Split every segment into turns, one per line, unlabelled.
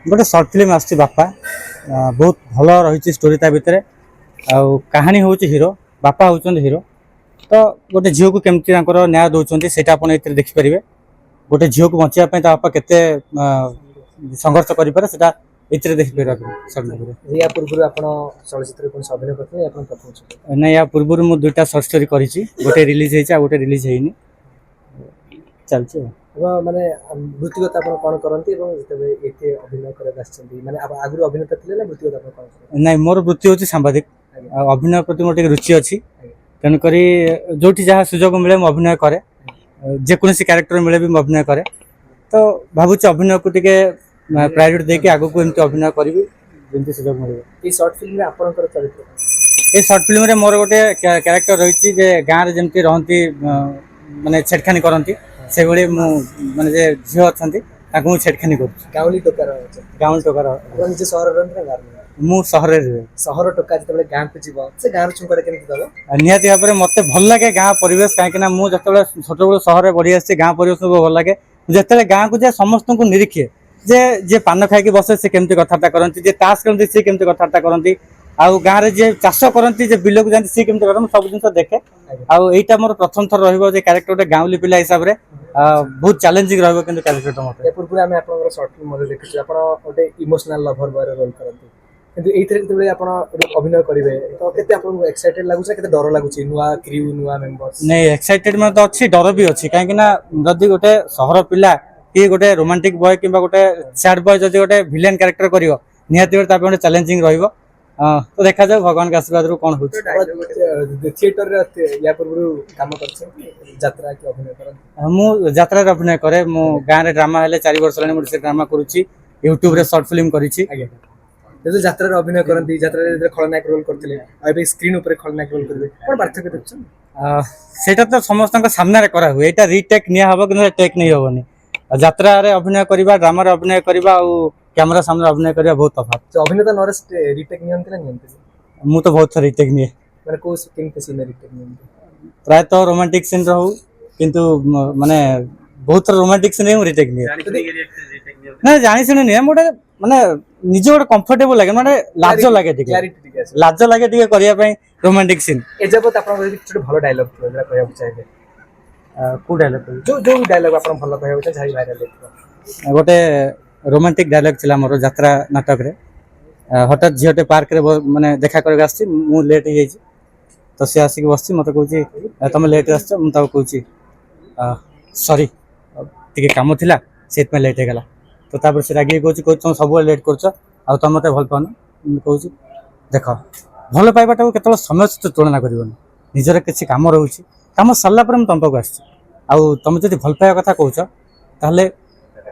गोटे short film आसछि बापा बहुत भल रही स्टोरी ता भितर आउ कहानी हूँ हिरो बापा होउछन हिरो तो गोटे झील को केमती न्याय दौरान से देखिपारे गोटे झील को बचाई बापा केते संघर्ष करें से देखिपारे
या पूर्व आपण चलचित्र कोन अभिनय करथि आपण प्रथम
ना या पूर्व मु दुईटा सर्ट स्टोरी करिछि गोटे रिलीज हेछि आ गोटे रिलीज हेइनी चलछि
माने वृत्तिगत आपण कोन करंती एवं जतबे एते अभिनय करे आछंती माने आप आगुर अभिनेता थिले ना वृत्तिगत आपण कोन करंती
नहीं मोर वृत्ति होछि सांबादिक अभिनय प्रति मोर टिक रुचि अछि तेन करी जोठी जहाँ सुजोग मिले मु अभिनय करे जे कोनसी कैरेक्टर मिले भी मु अभिनय करे तो भाबुछि अभिनय को टिके प्रायोरिटी देके आगो को एमती अभिनय करिवि जेंति सुजोग मिले।
ई शॉर्ट फिल्म रे आपनकर चरित्र
ए शॉर्ट फिल्म रे मोर गोटे कैरेक्टर रहिछि जे गां रे जेंति रहंती माने छेड़खानी करंती से भली मु माने जे झियो अछंती ताकू मु छेड़खानी करू
गाउली टोकार आपण जे शहर रहंती ना गां
मु शहर रे
शहर टोका जतबे गां को जीव से गां रे चुंकड़े केमति दबो
निहाती भाबरे मते भल लागे गां परिवेश काहे कि ना मु जतबे छोट बड़ शहर रे बढ़ी आसी गां परिवेश भल लागे जतबे गां को जे समस्त को निरीखे जे जे पान खाई बसे से केमती कथार्ता करंती जे तास करंती से केमती कथार्ता करंती आउ गां रे जे चाष करंती जे बिल को जानती से केमती करम सब जिंस देखे आउ एटा मोर प्रथम थर रहइबो जे कैरेक्टर गोटे गांवली पिला हिसाब रे बहुत चैलेंजिंग रहइबो किंतु कैरेक्टर मते
ए पूर्व आमे आपनकर शॉर्ट फिल्म मध्ये देखिछु आपण गोटे इमोशनल लवर बॉय रोल करंती किंतु एथरे जतबे आपण अभिनय करिवे तो केते आपण एक्साइटेड लागुछ केते डर लागुछ नुवा क्रू नुवा मेंबर्स
नहीं एक्साइटेड में तो अच्छी डर भी अच्छी कहीं ना जदि गोटे सहर पिला कि गोटे रोमांटिक बॉय कि गोटे सैड बॉय जदि गोटे विलेन कैरेक्टर करियो निहाती गोटे चैलेंजिंग रहिबो तो देखा जाऊ भगवान के आशीर्वाद रू कोन होछ
थिएटर रे या पूर्व काम करछ यात्रा के अभिनय करन
मु यात्रा रे अभिनय करे मु गां रे ड्रामा हेले 4 वर्ष लानी मु से ड्रामा करूची YouTube रे शॉर्ट फिल्म करिछि
जे यात्रा रे अभिनय करंती यात्रा रे खलनायक रोल करथिले अबे स्क्रीन ऊपर खलनायक रोल करबे कोन पार्थक्य देखछन
सेटा तो समस्त सामने रे करा हुए एटा रीटेक निया हबो कि टेक नहीं हबोनी यात्रा रे अभिनय करबा ड्रामा रे अभिनय करबा आ कैमरा सामने अभिनय करबा बहुत तफात
तो अभिनेता नरेश रीटेक नियंत्रण ना नियंत्रण
मु तो बहुत रीटेक निये
माने को सीन के सीन रीटेक नियंत्रण
प्राय तो रोमांटिक सीन रहू किंतु माने बहुत रोमांटिक सीन रे रीटेक निये ना जानि सुनि निये मोटे माने निजे गोटे कंफर्टेबल लागे माने लाज लागे ठीक लाज लागे ठीक करिया पई रोमांटिक सीन
ए जबत आपन किछ भलो डायलॉग थियो जरा कहया चाहिए
को डायलॉग
जो डायलॉग आपन भलो कहया चाहिए झाई वायरल देखो
गोटे रोमांटिक डायलॉग छिला मोर यात्रा नाटक रे हठात झीटे पार्क रे माने देखा करके आछि मु लेट हो जाइछि तो से आसिक बसछि मते कहूछि तुम लेट आछछ मु ताको कहूछि सॉरी टिके काम थिला सेत में लेट हे गला तो तापर से रागी कहूछि तुम सब लेट करछ आ तुम मते भल पाउन कहूछि देख भल पाइबाटा केतल समय से तुलना करबोनी निजर किछि काम रहउछि काम सरला पर हम तुम पाक आछि आ तुम जदि भल पाइबा कथा कहूछ ताहले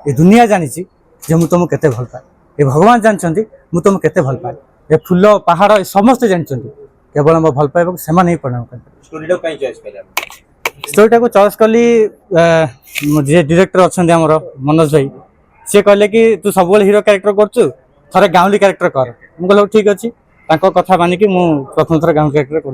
ए दुनिया जानिछि जे मु तुम केते भल पाए ए भगवान जानछन्ती मु तुम केते भल पाए ए फूल पहाड़ ए समस्त जानछन्ती केवल मो भल पाइबा से माने परिणाम कर
स्टोरीटा काई चॉइस कला
स्टोरीटा को चॉइस कली जे डायरेक्टर अछन्ती हमर मनोज भाई से कहले कि तू सब हीरो कैरेक्टर करछु थरे गांवली कैरेक्टर कर मु कहलो ठीक अछि ताको कथा मानि कि मु प्रथम थर गांव कैरेक्टर कर